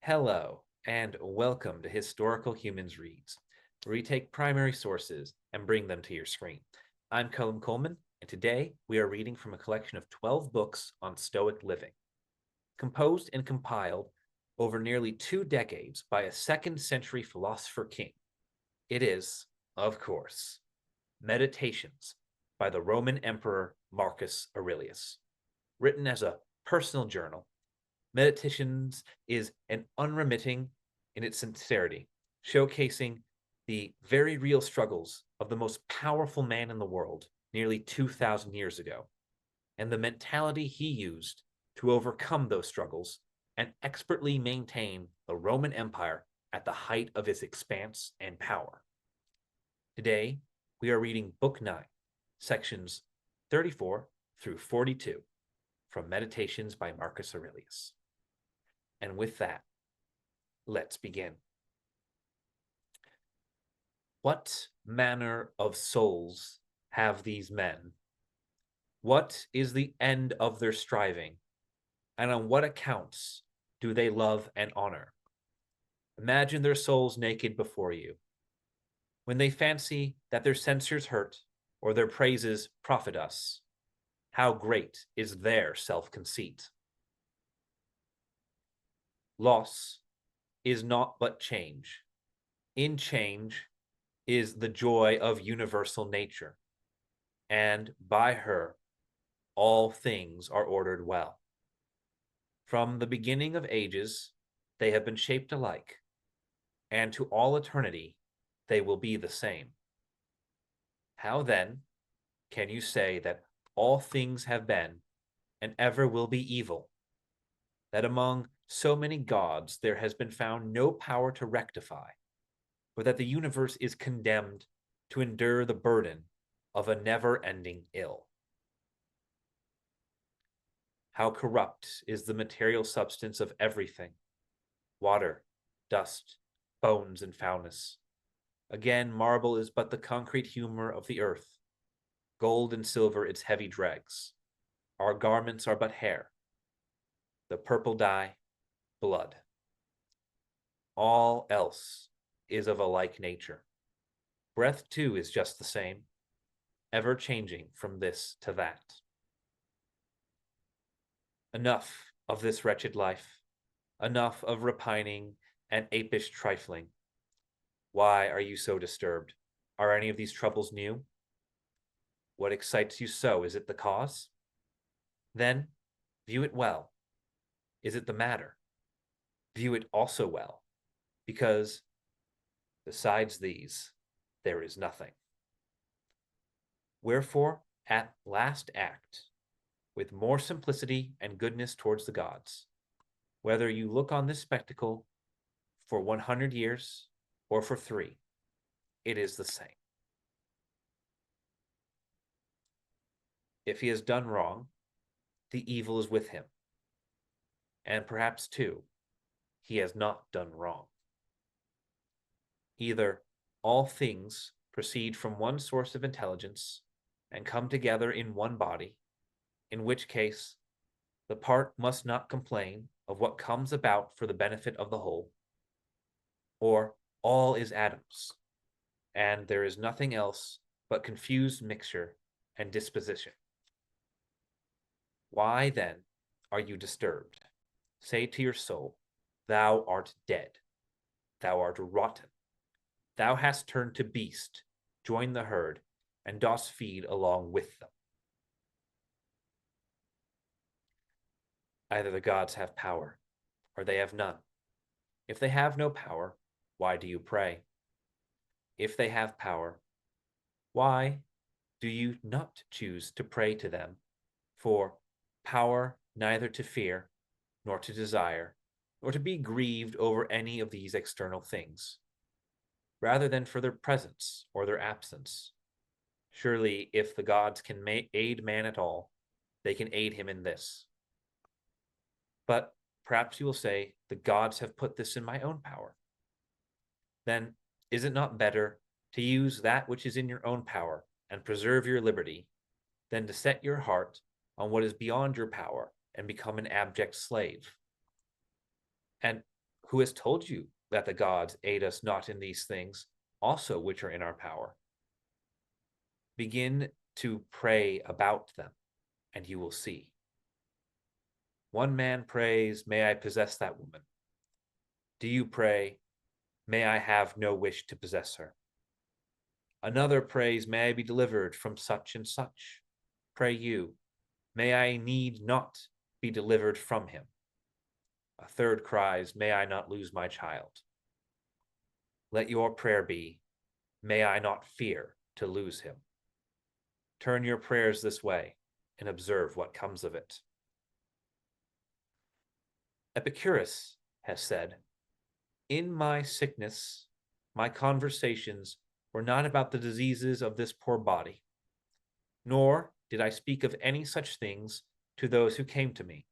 Hello, and welcome to Historical Humans Reads, where we take primary sources and bring them to your screen. I'm Colum Coleman, and today we are reading from a collection of 12 books on Stoic living, composed and compiled over nearly 2 decades by a second-century philosopher-king. It is, of course, Meditations by the Roman Emperor Marcus Aurelius, written as a personal journal. Meditations is an unremitting in its sincerity, showcasing the very real struggles of the most powerful man in the world nearly 2,000 years ago, and the mentality he used to overcome those struggles and expertly maintain the Roman Empire at the height of its expanse and power. Today, we are reading Book 9, sections 34 through 42 from Meditations by Marcus Aurelius. And with that, let's begin. What manner of souls have these men? What is the end of their striving? And on what accounts do they love and honor? Imagine their souls naked before you. When they fancy that their censures hurt or their praises profit us, how great is their self-conceit? Loss is naught but change. In change is the joy of universal nature, and by her all things are ordered well. From the beginning of ages, they have been shaped alike, and to all eternity they will be the same. How then can you say that all things have been and ever will be evil, that among so many gods there has been found no power to rectify, or that the universe is condemned to endure the burden of a never-ending ill? How corrupt is the material substance of everything, water, dust, bones, and foulness. Again, marble is but the concrete humor of the earth, gold and silver its heavy dregs. Our garments are but hair, the purple dye, blood. All else is of a like nature. Breath, too, is just the same, ever changing from this to that. Enough of this wretched life, enough of repining and apish trifling. Why are you so disturbed? Are any of these troubles new? What excites you so? Is it the cause? Then view it well. Is it the matter? View it also well, because besides these, there is nothing. Wherefore, at last act, with more simplicity and goodness towards the gods, whether you look on this spectacle for 100 years or for 3, it is the same. If he has done wrong, the evil is with him. And perhaps, too, he has not done wrong. Either all things proceed from one source of intelligence and come together in one body, in which case the part must not complain of what comes about for the benefit of the whole, or all is atoms, and there is nothing else but confused mixture and disposition. Why, then, are you disturbed? Say to your soul, thou art dead, thou art rotten, thou hast turned to beast, joined the herd, and dost feed along with them. Either the gods have power, or they have none. If they have no power, why do you pray? If they have power, why do you not choose to pray to them for power neither to fear, nor to desire, nor to be grieved over any of these external things, rather than for their presence or their absence? Surely, if the gods can aid man at all, they can aid him in this. But perhaps you will say, the gods have put this in my own power. Then is it not better to use that which is in your own power and preserve your liberty, than to set your heart on what is beyond your power and become an abject slave? And Who has told you that the gods aid us not in these things, also which are in our power? Begin to pray about them, and you will see. One man prays, may I possess that woman. Do you pray, may I have no wish to possess her? Another prays, may I be delivered from such and such. Pray you, may I need not be delivered from him. A third cries, may I not lose my child. Let your prayer be, may I not fear to lose him. Turn your prayers this way and observe what comes of it. Epicurus has said, in my sickness, my conversations were not about the diseases of this poor body, nor did I speak of any such things to those who came to me.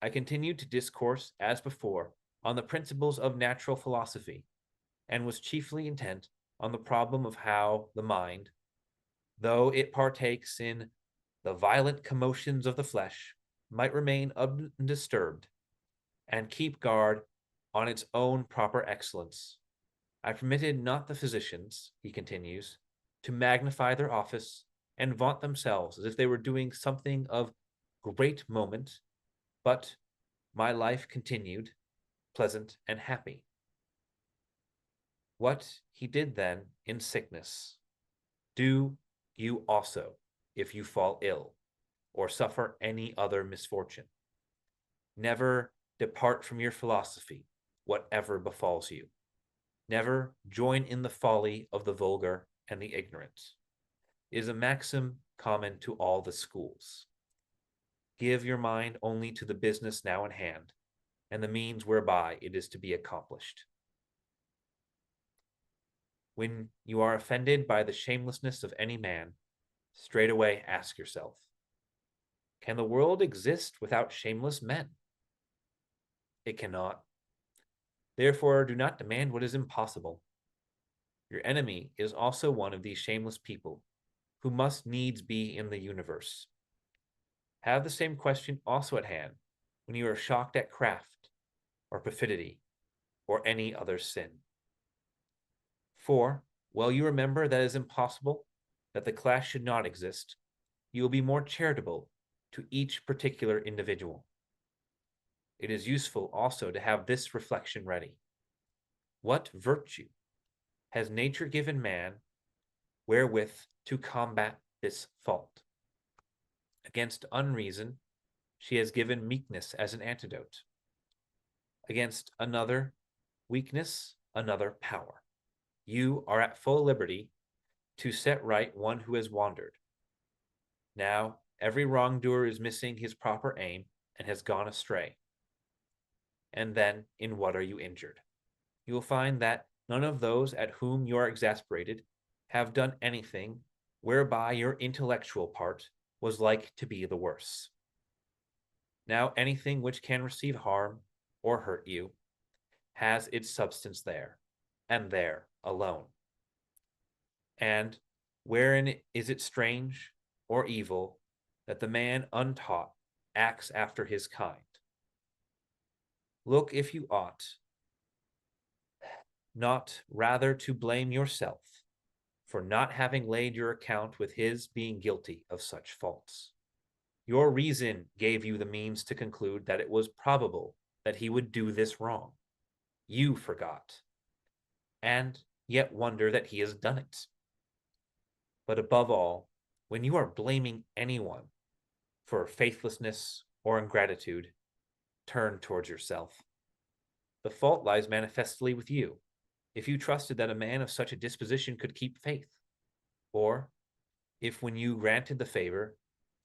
I continued to discourse, as before, on the principles of natural philosophy, and was chiefly intent on the problem of how the mind, though it partakes in the violent commotions of the flesh, might remain undisturbed and keep guard on its own proper excellence. I permitted not the physicians, he continues, to magnify their office and vaunt themselves as if they were doing something of great moment, but my life continued pleasant and happy. What he did then in sickness, do you also if you fall ill or suffer any other misfortune. Never depart from your philosophy, whatever befalls you. Never join in the folly of the vulgar and the ignorant. It is a maxim common to all the schools. Give your mind only to the business now in hand, and the means whereby it is to be accomplished. When you are offended by the shamelessness of any man, straightway ask yourself, can the world exist without shameless men? It cannot. Therefore, do not demand what is impossible. Your enemy is also one of these shameless people who must needs be in the universe. Have the same question also at hand when you are shocked at craft or perfidy or any other sin. For, while you remember that it is impossible that the class should not exist, you will be more charitable to each particular individual. It is useful also to have this reflection ready. What virtue has nature given man wherewith to combat this fault? Against unreason, she has given meekness as an antidote. Against another weakness, another power. You are at full liberty to set right one who has wandered. Now, every wrongdoer is missing his proper aim and has gone astray. And then, in what are you injured? You will find that none of those at whom you are exasperated have done anything whereby your intellectual part was like to be the worse. Now, anything which can receive harm or hurt you has its substance there, and there alone. And wherein is it strange or evil that the man untaught acts after his kind? Look if you ought not rather to blame yourself for not having laid your account with his being guilty of such faults. Your reason gave you the means to conclude that it was probable that he would do this wrong. You forgot, and yet wonder that he has done it. But above all, when you are blaming anyone for faithlessness or ingratitude, turn towards yourself. The fault lies manifestly with you, if you trusted that a man of such a disposition could keep faith, or if when you granted the favor,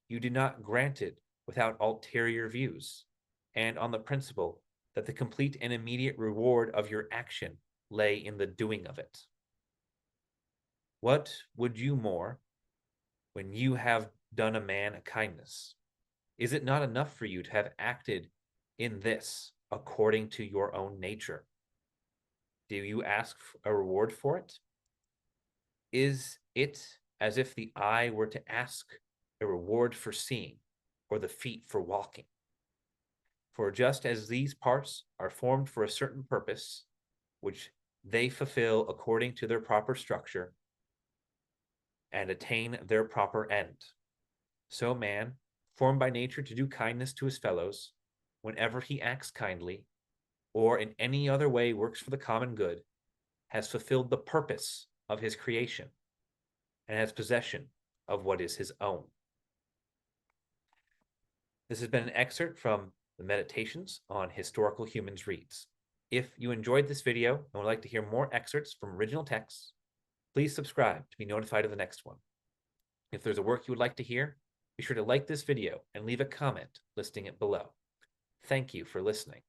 you did not grant it without ulterior views, and on the principle that the complete and immediate reward of your action lay in the doing of it. What would you more when you have done a man a kindness? Is it not enough for you to have acted in this according to your own nature? Do you ask a reward for it? Is it as if the eye were to ask a reward for seeing, or the feet for walking? For just as these parts are formed for a certain purpose, which they fulfill according to their proper structure and attain their proper end, so man, formed by nature to do kindness to his fellows, whenever he acts kindly, or in any other way works for the common good, has fulfilled the purpose of his creation and has possession of what is his own. This has been an excerpt from the Meditations on Historical Humans Reads. If you enjoyed this video and would like to hear more excerpts from original texts, please subscribe to be notified of the next one. If there's a work you would like to hear, be sure to like this video and leave a comment listing it below. Thank you for listening.